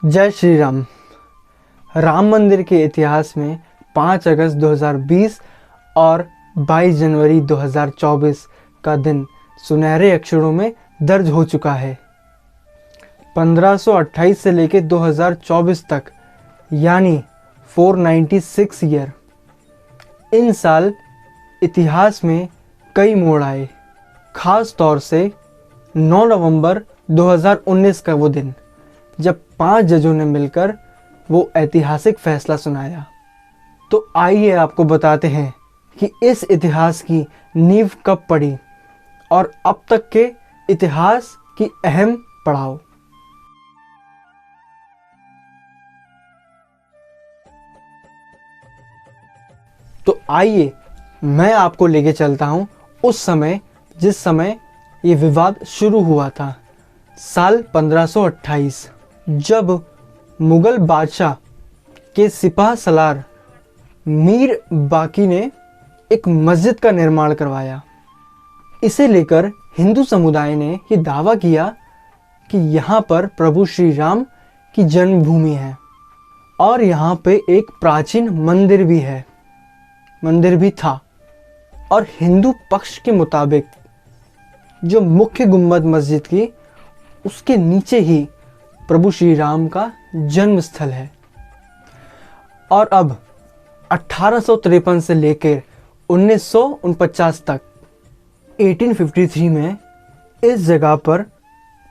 जय श्री राम। राम मंदिर के इतिहास में 5 अगस्त 2020 और 22 जनवरी 2024 का दिन सुनहरे अक्षरों में दर्ज हो चुका है। 1528 से लेकर 2024 तक यानी 496 ईयर। इन साल इतिहास में कई मोड़ आए, खास तौर से 9 नवंबर 2019 का वो दिन जब 5 जजों ने मिलकर वो ऐतिहासिक फैसला सुनाया। तो आइए आपको बताते हैं कि इस इतिहास की नींव कब पड़ी और अब तक के इतिहास की अहम पड़ाव। तो आइए मैं आपको लेके चलता हूं उस समय जिस समय ये विवाद शुरू हुआ था, साल 1528, जब मुगल बादशाह के सिपाह सलार मीर बाकी ने एक मस्जिद का निर्माण करवाया। इसे लेकर हिंदू समुदाय ने ये दावा किया कि यहाँ पर प्रभु श्री राम की जन्मभूमि है और यहाँ पे एक प्राचीन मंदिर भी था। और हिंदू पक्ष के मुताबिक जो मुख्य गुंबद मस्जिद की उसके नीचे ही प्रभु श्री राम का जन्म स्थल है। और अब 1853 से लेकर 1949 तक 1853 में इस जगह पर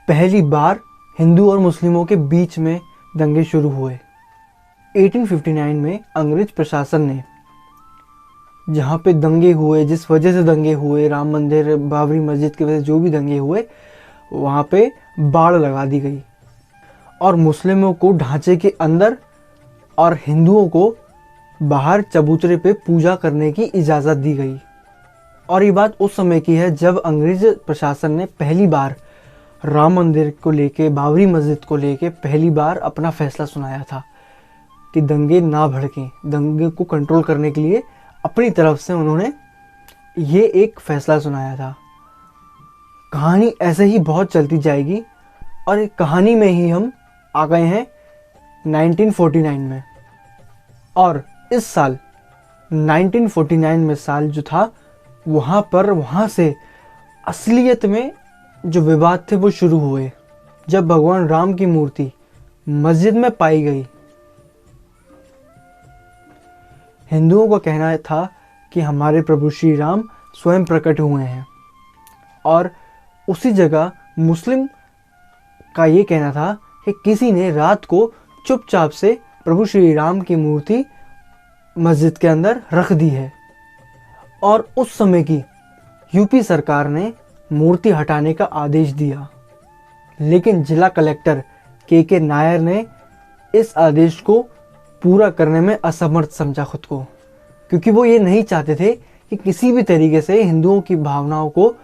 पहली बार हिंदू और मुस्लिमों के बीच में दंगे शुरू हुए। 1859 में अंग्रेज प्रशासन ने जहाँ पे दंगे हुए, जिस वजह से दंगे हुए, राम मंदिर बाबरी मस्जिद की वजह से जो भी दंगे हुए, वहाँ पे बाड़ लगा दी गई और मुस्लिमों को ढांचे के अंदर और हिंदुओं को बाहर चबूतरे पे पूजा करने की इजाज़त दी गई। और ये बात उस समय की है जब अंग्रेज प्रशासन ने पहली बार राम मंदिर को लेके, बाबरी मस्जिद को लेके पहली बार अपना फैसला सुनाया था कि दंगे ना भड़कें। दंगे को कंट्रोल करने के लिए अपनी तरफ से उन्होंने ये एक फैसला सुनाया था। कहानी ऐसे ही बहुत चलती जाएगी और एक कहानी में ही हम आ गए हैं 1949 में। और इस साल 1949 में साल जो था, वहाँ से असलियत में जो विवाद थे वो शुरू हुए जब भगवान राम की मूर्ति मस्जिद में पाई गई। हिंदुओं का कहना था कि हमारे प्रभु श्री राम स्वयं प्रकट हुए हैं और उसी जगह मुस्लिम का ये कहना था कि किसी ने रात को चुपचाप से प्रभु श्री राम की मूर्ति मस्जिद के अंदर रख दी है। और उस समय की यूपी सरकार ने मूर्ति हटाने का आदेश दिया, लेकिन जिला कलेक्टर के नायर ने इस आदेश को पूरा करने में असमर्थ समझा खुद को, क्योंकि वो ये नहीं चाहते थे कि किसी भी तरीके से हिंदुओं की भावनाओं को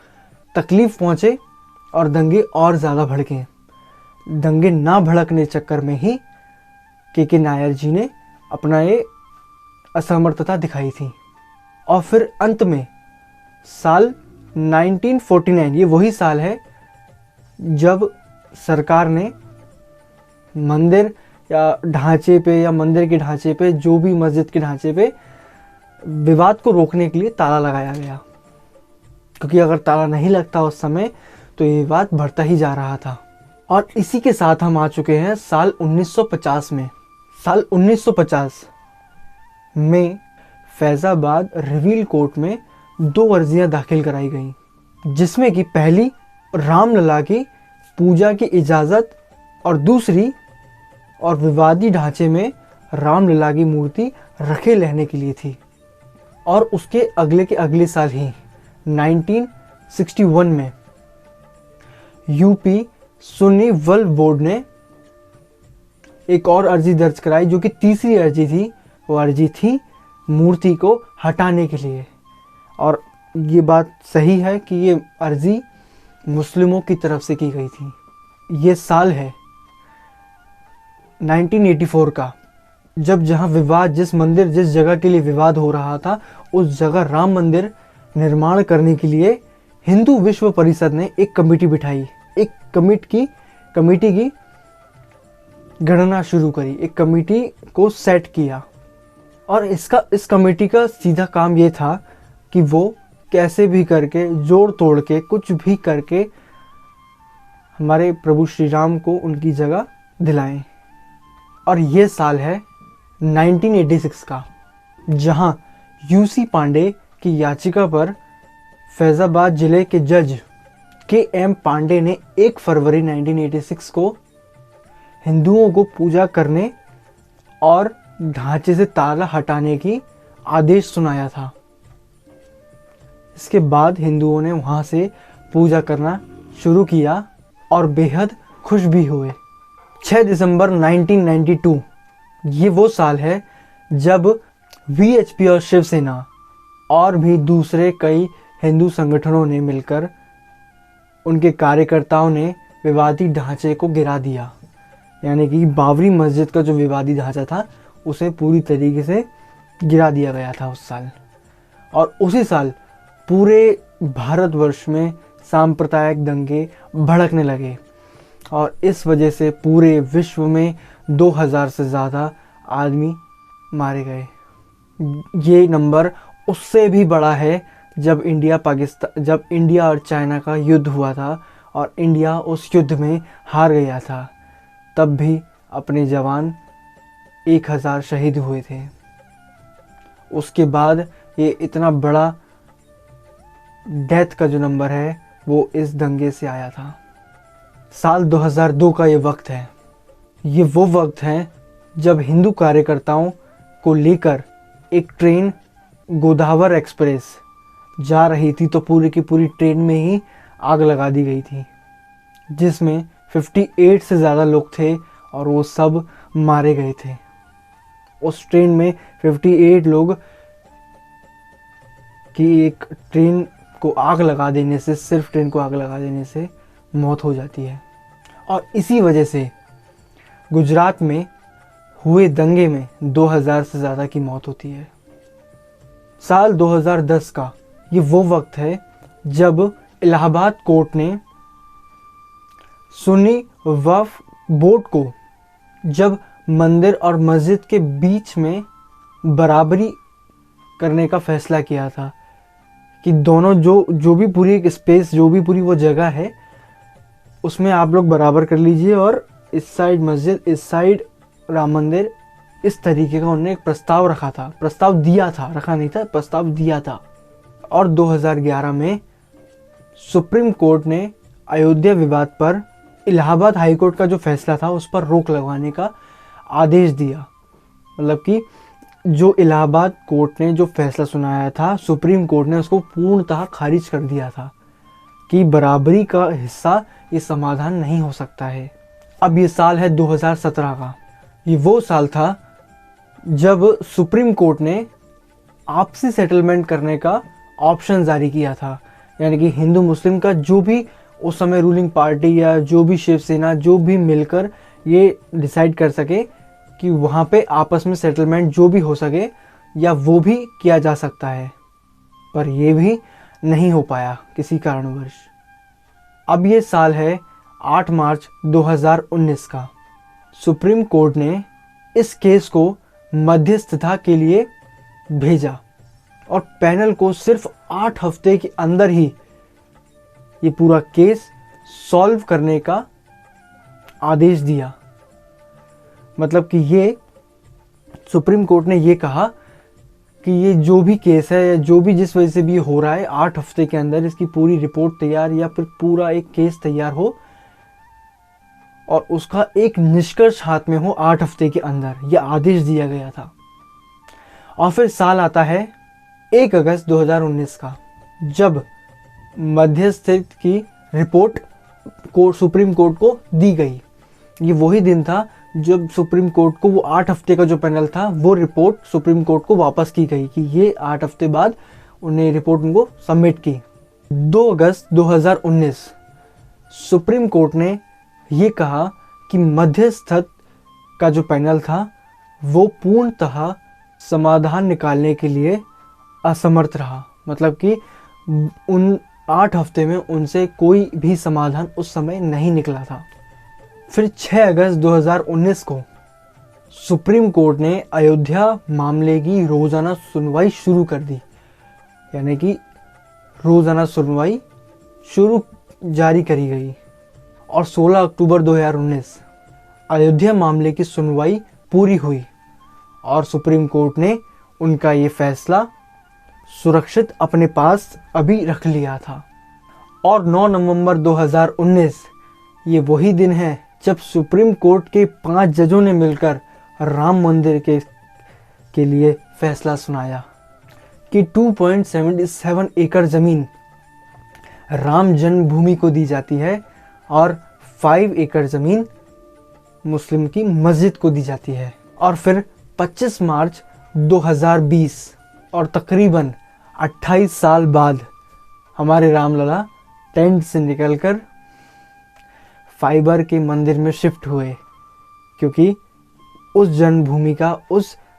तकलीफ पहुँचे और दंगे और ज़्यादा भड़कें। दंगे ना भड़कने चक्कर में ही के नायर जी ने अपना ये असमर्थता दिखाई थी। और फिर अंत में साल 1949, ये वही साल है जब सरकार ने मंदिर या ढांचे पे या मंदिर के ढांचे पे, जो भी मस्जिद के ढांचे पे विवाद को रोकने के लिए ताला लगाया गया, क्योंकि अगर ताला नहीं लगता उस समय तो ये विवाद बढ़ता ही जा रहा था। और इसी के साथ हम आ चुके हैं साल 1950 में। साल 1950 में फैज़ाबाद रिवील कोर्ट में 2 अर्जियां दाखिल कराई गई, जिसमें कि पहली रामलला की पूजा की इजाज़त और दूसरी और विवादी ढांचे में रामलला की मूर्ति रखे रहने के लिए थी। और उसके अगले साल ही 1961 में यूपी सुन्नी वक्फ बोर्ड ने एक और अर्जी दर्ज कराई, जो कि तीसरी अर्जी थी। वो अर्जी थी मूर्ति को हटाने के लिए। और ये बात सही है कि ये अर्जी मुस्लिमों की तरफ से की गई थी। ये साल है 1984 का, जब जहाँ विवाद, जिस जगह के लिए विवाद हो रहा था, उस जगह राम मंदिर निर्माण करने के लिए हिंदू विश्व परिषद ने एक कमेटी बिठाई। एक कमेटी की गणना शुरू करी, एक कमेटी को सेट किया। और इस कमेटी का सीधा काम ये था कि वो कैसे भी करके, जोड़ तोड़ के, कुछ भी करके हमारे प्रभु श्री राम को उनकी जगह दिलाएं। और ये साल है 1986 का, जहां यूसी पांडे की याचिका पर फैज़ाबाद जिले के जज के.एम. पांडे ने 1 फरवरी 1986 को हिंदुओं को पूजा करने और ढांचे से ताला हटाने की आदेश सुनाया था। इसके बाद हिंदुओं ने वहां से पूजा करना शुरू किया और बेहद खुश भी हुए। 6 दिसंबर 1992 ये वो साल है जब वीएचपी और शिवसेना और भी दूसरे कई हिंदू संगठनों ने मिलकर उनके कार्यकर्ताओं ने विवादी ढांचे को गिरा दिया। यानी कि बाबरी मस्जिद का जो विवादी ढांचा था उसे पूरी तरीके से गिरा दिया गया था उस साल। और उसी साल पूरे भारतवर्ष में सांप्रदायिक दंगे भड़कने लगे और इस वजह से पूरे विश्व में 2000 से ज़्यादा आदमी मारे गए। ये नंबर उससे भी बड़ा है जब इंडिया और चाइना का युद्ध हुआ था और इंडिया उस युद्ध में हार गया था। तब भी अपने जवान 1000 शहीद हुए थे। उसके बाद ये इतना बड़ा डेथ का जो नंबर है वो इस दंगे से आया था। साल 2002 का ये वक्त है। ये वो वक्त है जब हिंदू कार्यकर्ताओं को लेकर एक ट्रेन गोदावर एक्सप्रेस जा रही थी, तो पूरी की पूरी ट्रेन में ही आग लगा दी गई थी, जिसमें 58 से ज़्यादा लोग थे और वो सब मारे गए थे। उस ट्रेन में 58 लोग की एक ट्रेन को आग लगा देने से, सिर्फ ट्रेन को आग लगा देने से मौत हो जाती है। और इसी वजह से गुजरात में हुए दंगे में 2000 से ज़्यादा की मौत होती है। साल 2010 का ये वो वक्त है जब इलाहाबाद कोर्ट ने सुन्नी वक्फ बोर्ड को जब मंदिर और मस्जिद के बीच में बराबरी करने का फैसला किया था कि दोनों जो भी पूरी एक स्पेस, जो भी पूरी वो जगह है, उसमें आप लोग बराबर कर लीजिए और इस साइड मस्जिद, इस साइड राम मंदिर, इस तरीके का उन्होंने एक प्रस्ताव रखा था, प्रस्ताव दिया था, रखा नहीं था, प्रस्ताव दिया था। और 2011 में सुप्रीम कोर्ट ने अयोध्या विवाद पर इलाहाबाद हाई कोर्ट का जो फैसला था उस पर रोक लगाने का आदेश दिया। मतलब कि जो इलाहाबाद कोर्ट ने जो फैसला सुनाया था, सुप्रीम कोर्ट ने उसको पूर्णतः खारिज कर दिया था कि बराबरी का हिस्सा ये समाधान नहीं हो सकता है। अब ये साल है 2017 का। ये वो साल था जब सुप्रीम कोर्ट ने आपसी सेटलमेंट करने का ऑप्शन जारी किया था। यानी कि हिंदू मुस्लिम का जो भी उस समय रूलिंग पार्टी या जो भी शिवसेना, जो भी मिलकर ये डिसाइड कर सके कि वहाँ पे आपस में सेटलमेंट जो भी हो सके या वो भी किया जा सकता है, पर ये भी नहीं हो पाया किसी कारणवश। अब ये साल है 8 मार्च 2019 का। सुप्रीम कोर्ट ने इस केस को मध्यस्थता के लिए भेजा और पैनल को सिर्फ 8 हफ्ते के अंदर ही ये पूरा केस सॉल्व करने का आदेश दिया। मतलब कि ये सुप्रीम कोर्ट ने ये कहा कि ये जो भी केस है या जो भी जिस वजह से भी हो रहा है, 8 हफ्ते के अंदर इसकी पूरी रिपोर्ट तैयार या फिर पूरा एक केस तैयार हो और उसका एक निष्कर्ष हाथ में हो 8 हफ्ते के अंदर, यह आदेश दिया गया था। और फिर साल आता है 1 अगस्त 2019 का, जब मध्यस्थ की रिपोर्ट सुप्रीम कोर्ट को दी गई। ये वही दिन था जब सुप्रीम कोर्ट को वो 8 हफ्ते का जो पैनल था वो रिपोर्ट सुप्रीम कोर्ट को वापस की गई कि ये 8 हफ्ते बाद उन्हें रिपोर्ट उनको सबमिट की। 2 अगस्त 2019 सुप्रीम कोर्ट ने ये कहा कि मध्यस्थ का जो पैनल था वो पूर्णतः समाधान निकालने के लिए असमर्थ रहा। मतलब कि उन 8 हफ्ते में उनसे कोई भी समाधान उस समय नहीं निकला था। फिर 6 अगस्त 2019 को सुप्रीम कोर्ट ने अयोध्या मामले की रोज़ाना सुनवाई शुरू कर दी, यानी कि रोज़ाना सुनवाई जारी करी गई। और 16 अक्टूबर 2019 अयोध्या मामले की सुनवाई पूरी हुई और सुप्रीम कोर्ट ने उनका ये फैसला सुरक्षित अपने पास अभी रख लिया था। और 9 नवंबर 2019 ये वही दिन है जब सुप्रीम कोर्ट के 5 जजों ने मिलकर राम मंदिर के लिए फैसला सुनाया कि 2.77 एकड़ ज़मीन राम जन्मभूमि को दी जाती है और 5 एकड़ ज़मीन मुस्लिम की मस्जिद को दी जाती है। और फिर 25 मार्च 2020 और तकरीबन 28 साल बाद हमारे रामलला टेंट से निकलकर फाइबर के मंदिर में शिफ्ट हुए, क्योंकि उस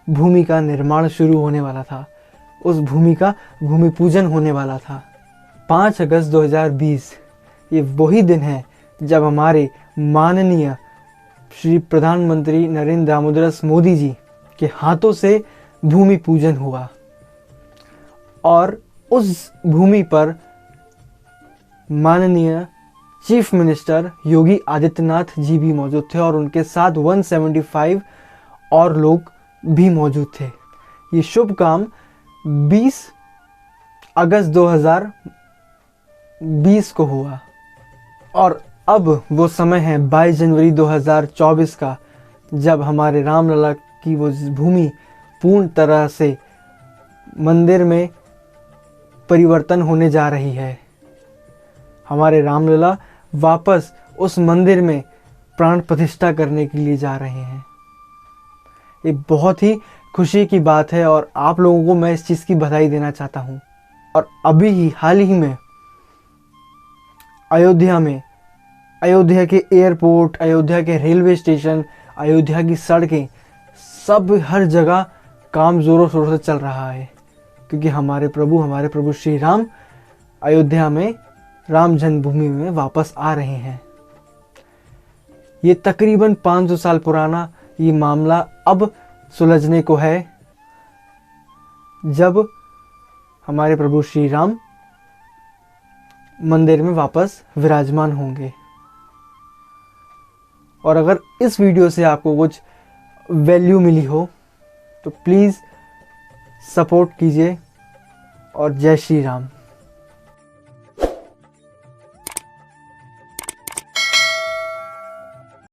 भूमि का निर्माण शुरू होने वाला था, उस भूमि का भूमि पूजन होने वाला था। 5 अगस्त 2020 ये वही दिन है जब हमारे माननीय श्री प्रधानमंत्री नरेंद्र दामोदर मोदी जी के हाथों से भूमि पूजन हुआ और उस भूमि पर माननीय चीफ मिनिस्टर योगी आदित्यनाथ जी भी मौजूद थे और उनके साथ 175 और लोग भी मौजूद थे। ये शुभ काम 20 अगस्त 2020 को हुआ और अब वो समय है 22 जनवरी 2024 का, जब हमारे रामलला की वो भूमि पूर्ण तरह से मंदिर में परिवर्तन होने जा रही है। हमारे रामलला वापस उस मंदिर में प्राण प्रतिष्ठा करने के लिए जा रहे हैं। ये बहुत ही खुशी की बात है और आप लोगों को मैं इस चीज़ की बधाई देना चाहता हूँ। और अभी ही हाल ही में अयोध्या के एयरपोर्ट, अयोध्या के रेलवे स्टेशन, अयोध्या की सड़कें, सब हर जगह काम ज़ोरों शोरों से चल रहा है, क्योंकि हमारे प्रभु श्री राम अयोध्या में राम जन्मभूमि में वापस आ रहे हैं। ये तकरीबन 500 साल पुराना ये मामला अब सुलझने को है, जब हमारे प्रभु श्री राम मंदिर में वापस विराजमान होंगे। और अगर इस वीडियो से आपको कुछ वैल्यू मिली हो तो प्लीज़ सपोर्ट कीजिए और जय श्री राम।